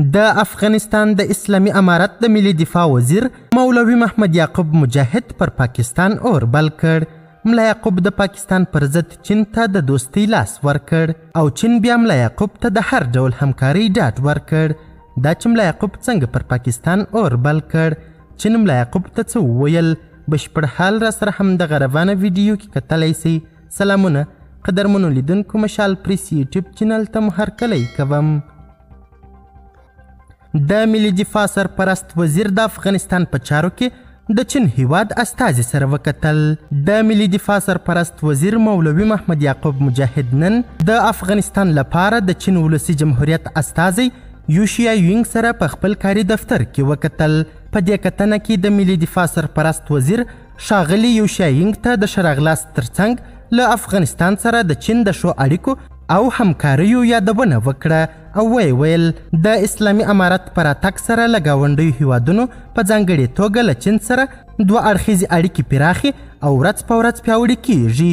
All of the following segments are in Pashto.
د افغانستان د اسلامي امارت د ملي دفاع وزیر مولوي محمد یعقوب مجاهد پر پاکستان اور بل کړ. ملا یعقوب د پاکستان پر ضد چین ته د دوستۍ لاس ورکړ او چین بیا ملا یعقوب ته د هر ډول همکارۍ ډاډ ورکړ. دا چې ملا یعقوب څنګه پر پاکستان اور بل کړ، چین ملا یعقوب ته څه وویل، بشپړ حال را سره همدغه روانه ویډیو کې کتلی سئ. سلامونه قدرمنو لیدونکو، مشال پریس یوټیوب چینل ته مو هرکلی کوم. د ملي دفاع سرپرست وزیر د افغانستان په چارو کې د چین هیواد استازي سره وکتل. د ملي دفاع سرپرست وزیر مولوي محمد یعقوب مجاهد نن د افغانستان لپاره د چین ولسي جمهوریت استازی یوشیا یونګ سره په خپل کاري دفتر کې وکتل. په دې کتنه کې د ملي دفاع سرپرست وزیر ښاغلي یوشیا یونګ ته د ښه راغلاست ترڅنګ له افغانستان سره د چین د ښو اړیکو او همکاریو یادونه وکړه او ویې ویل د اسلامي امارت په راتګ سره له ګاونډیو هیوادونو په ځانګړې توګه له چین سره دوه اړخیزې اړیکې پراخې او ورځ په ورځ پیاوړې کیږي.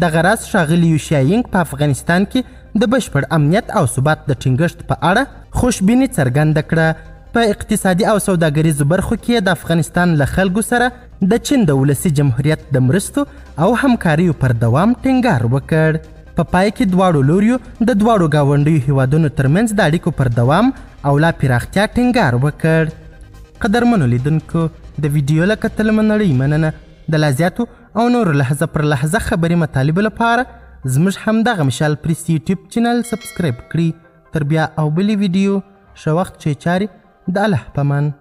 دغه راز ښاغلي یوشیا یونګ په افغانستان کې د بشپړ امنیت او ثبات د ټینګښت په اړه خوشبیني څرګنده کړه. په اقتصادي او سوداګریزو برخو کې د افغانستان له خلکو سره د چین د ولسي جمهوریت د مرستو او همکاریو پر دوام ټینګار وکړ. په پای کې دواړو لوریو د دواړو ګاونډیو هیوادونو ترمنځ د اړیکو پر دوام او لا پراختیا ټینګار وکړ. قدرمنو لیدونکو، د ویډیو له کتلو مو نړۍ مننه. د لا زیاتو او نورو لحظه پر لحظه خبري مطالبو لپاره زموږ همدغه مشال پریس یوټیوب چینل سبسکرایب کړئ. تر بیا او بلې ویډیو ښه وخت چې چارې د الله په امان.